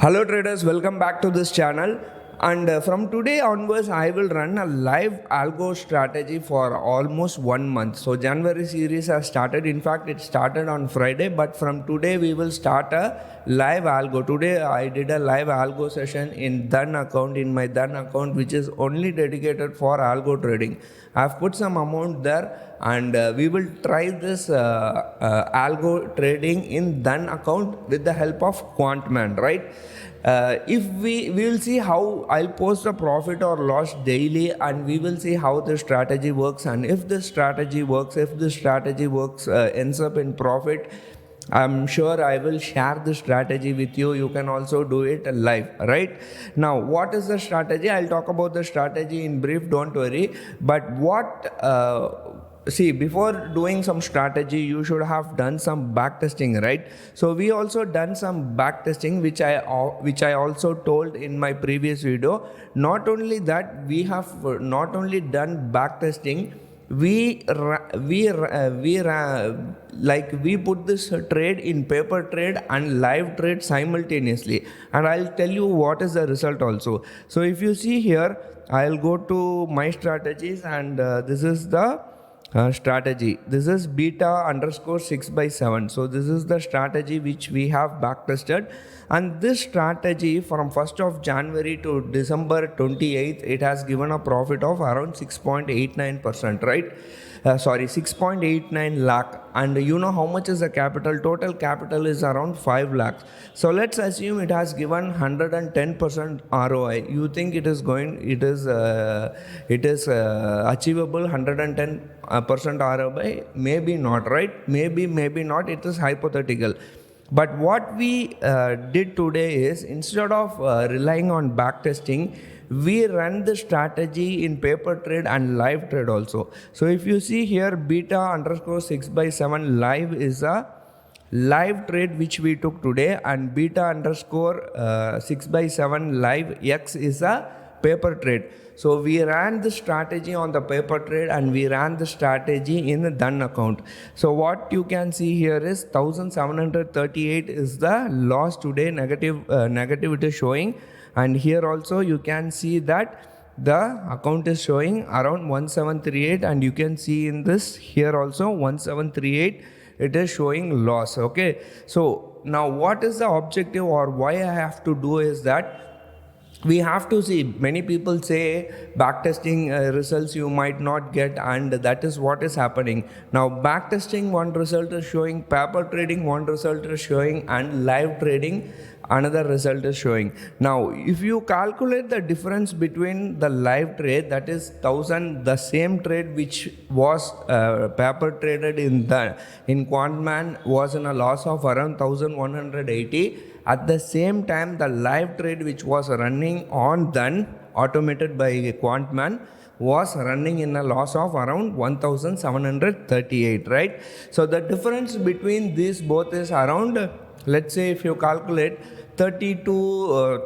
Hello traders, welcome back to this channel. And from today onwards, I will run a live algo strategy for almost 1 month. So January series has started. In fact, it started on Friday, but from today we will start a live algo. Today I did a live algo session in Dhan account, in my Dhan account, which is only dedicated for algo trading. I've put some amount there, and we will try this algo trading in Dhan account with the help of Quantmann, right? If we will see how I'll post a profit or loss daily, and we will see how the strategy works, and if the strategy works, ends up in profit, I'm sure I will share the strategy with you. You can also do it live, right? Now, what is the strategy? I'll talk about the strategy in brief, don't worry. But see, before doing some strategy, you should have done some back testing, right? So we also done some back testing, which I also told in my previous video. Not only that, we have not only done back testing, we put this trade in paper trade and live trade simultaneously, and I'll tell you what is the result also. So if you see here, I'll go to my strategies, and this is the strategy. This is beta underscore 6/7. So this is the strategy which we have back tested, and this strategy from 1st of January to December 28th, it has given a profit of around 6.89%, right? 6.89 lakh. And you know how much is the capital? Total capital is around 5 lakhs. So let's assume it has given 110% ROI. You think it is achievable 110% ROI? Maybe not, right? Maybe not. It is hypothetical. But what we did today is, instead of relying on back testing, we run the strategy in paper trade and live trade also. So if you see here, beta underscore 6/7 live is a live trade which we took today, and beta underscore 6/7 live X is a paper trade. So we ran the strategy on the paper trade, and we ran the strategy in the Dhan account. So what you can see here is 1738 is the loss today, negative it is showing. And here also you can see that the account is showing around 1738, and you can see in this here also 1738, it is showing loss. Okay, so now what is the objective, or why I have to do is that we have to see, many people say backtesting results you might not get, and that is what is happening. Now backtesting, one result is showing, paper trading, one result is showing, and live trading, another result is showing. Now if you calculate the difference between the live trade, that is 1000, the same trade which was paper traded in Quantmann was in a loss of around 1180. At the same time, the live trade which was running on Dhan, automated by Quantmann, was running in a loss of around 1738, right? So the difference between these both is around, let's say if you calculate 32,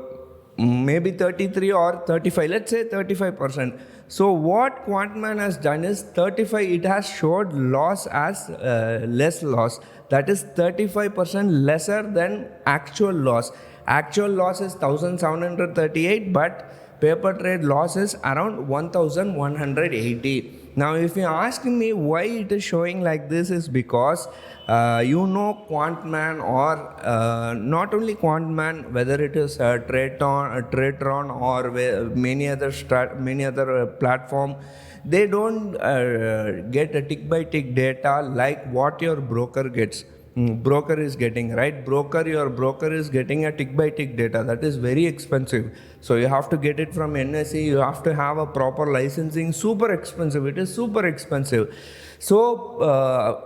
maybe 33 or 35, let's say 35%. So what Quantmann has done is 35, it has showed loss as less loss. That is 35% lesser than actual loss. Actual loss is 1738, but paper trade loss is around 1180. Now if you ask me why it is showing like this, is because Quantmann, or not only Quantmann, whether it is Tradetron or many other platform, they don't get a tick by tick data like what your broker gets. Broker is getting, right? Your broker is getting a tick by tick data. That is very expensive. So you have to get it from NSE. You have to have a proper licensing. Super expensive. It is super expensive. So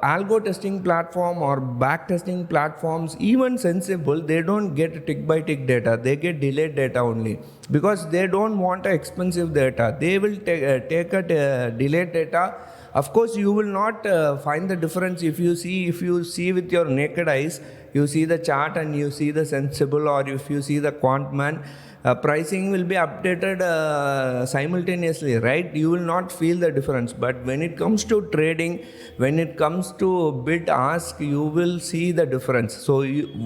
algo testing platform or back testing platforms, even Sensible, they don't get tick by tick data. They get delayed data only, because they don't want expensive data. They will take a delayed data. Of course, you will not find the difference if you see with your naked eyes. you see the chart and you see the sensible, or if you see the Quantmann, pricing will be updated simultaneously, right? You will not feel the difference. But when it comes to trading, when it comes to bid ask, you will see the difference. So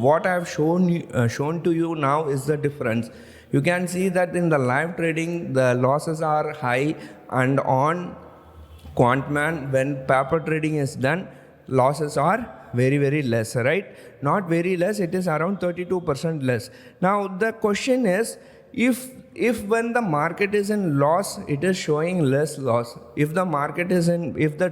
what I have shown to you now is the difference. You can see that in the live trading, the losses are high, and on Quantmann, when paper trading is done, losses are very, very less, right? Not very less, it is around 32% less. Now, the question is, if when the market is in loss, it is showing less loss. If the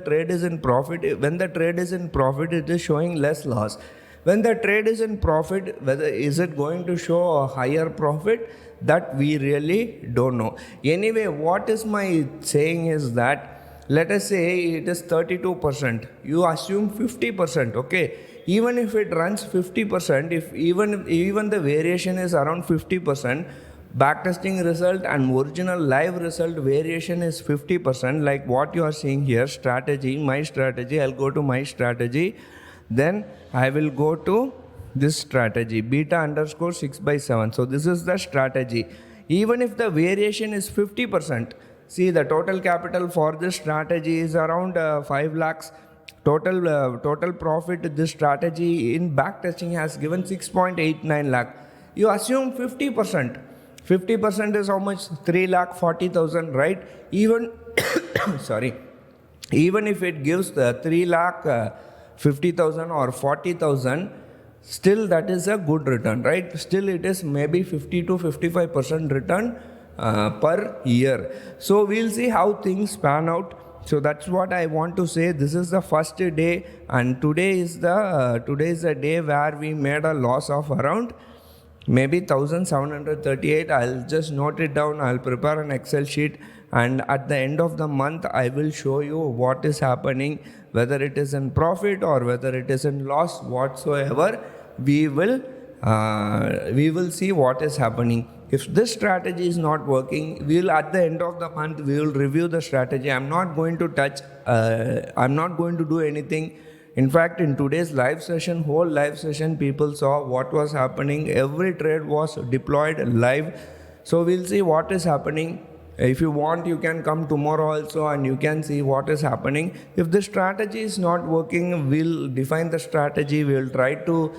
trade is in profit, when the trade is in profit, it is showing less loss. When the trade is in profit, whether is it going to show a higher profit, that we really don't know. Anyway, what is my saying is that, let us say it is 32%. You assume 50%, okay? Even if it runs 50%, if even the variation is around 50%, backtesting result and original live result variation is 50%, like what you are seeing here, strategy, my strategy. I'll go to my strategy. Then I will go to this strategy, beta underscore 6/7. So this is the strategy. Even if the variation is 50%, see the total capital for this strategy is around 5 lakhs. Total profit this strategy in backtesting has given 6.89 lakh. You assume 50%. 50% is how much? 3,40,000, right? Even even if it gives the 3,50,000 or 40,000, still that is a good return, right? Still it is maybe 50 to 55% return per year. So we'll see how things pan out. So that's what I want to say. This is the first day, and today is the day where we made a loss of around maybe 1,738. I'll just note it down. I'll prepare an Excel sheet, and at the end of the month I will show you what is happening, whether it is in profit or whether it is in loss, whatsoever. We will see what is happening. If this strategy is not working, at the end of the month we will review the strategy. I'm not going to do anything. In fact, in today's whole live session, people saw what was happening. Every trade was deployed live. So we'll see what is happening. If you want, you can come tomorrow also and you can see what is happening. If the strategy is not working, we'll define the strategy. We'll try to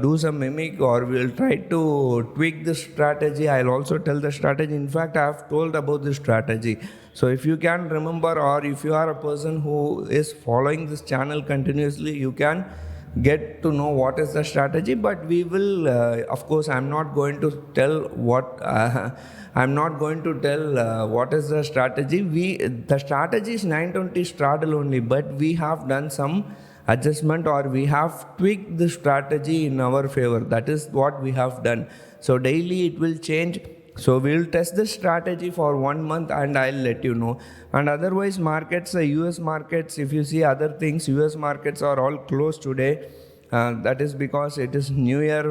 do some mimic, or we'll try to tweak the strategy. I'll also tell the strategy. In fact, I have told about the strategy. So if you can remember, or if you are a person who is following this channel continuously, you can get to know what is the strategy. But we will, of course, I'm not going to tell what what is the strategy. The strategy is 920 straddle only, but we have done some adjustment, or we have tweaked the strategy in our favor. That is what we have done. So daily it will change. So we'll test this strategy for 1 month and I'll let you know. And otherwise, markets, US markets, if you see other things, US markets are all closed today. That is because it is New Year,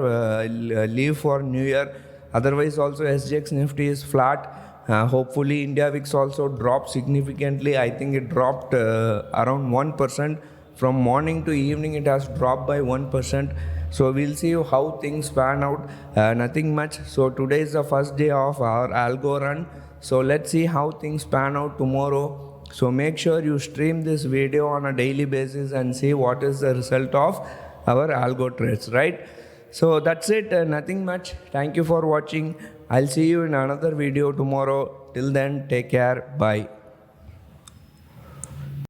leave for New Year. Otherwise also SGX Nifty is flat. Hopefully India VIX also dropped significantly. I think it dropped around 1%. From morning to evening it has dropped by 1%. So we'll see how things pan out. Nothing much. So today is the first day of our algo run. So let's see how things pan out tomorrow. So make sure you stream this video on a daily basis and see what is the result of our algo trades, right? So that's it. Nothing much. Thank you for watching. I'll see you in another video tomorrow. Till then, take care. Bye.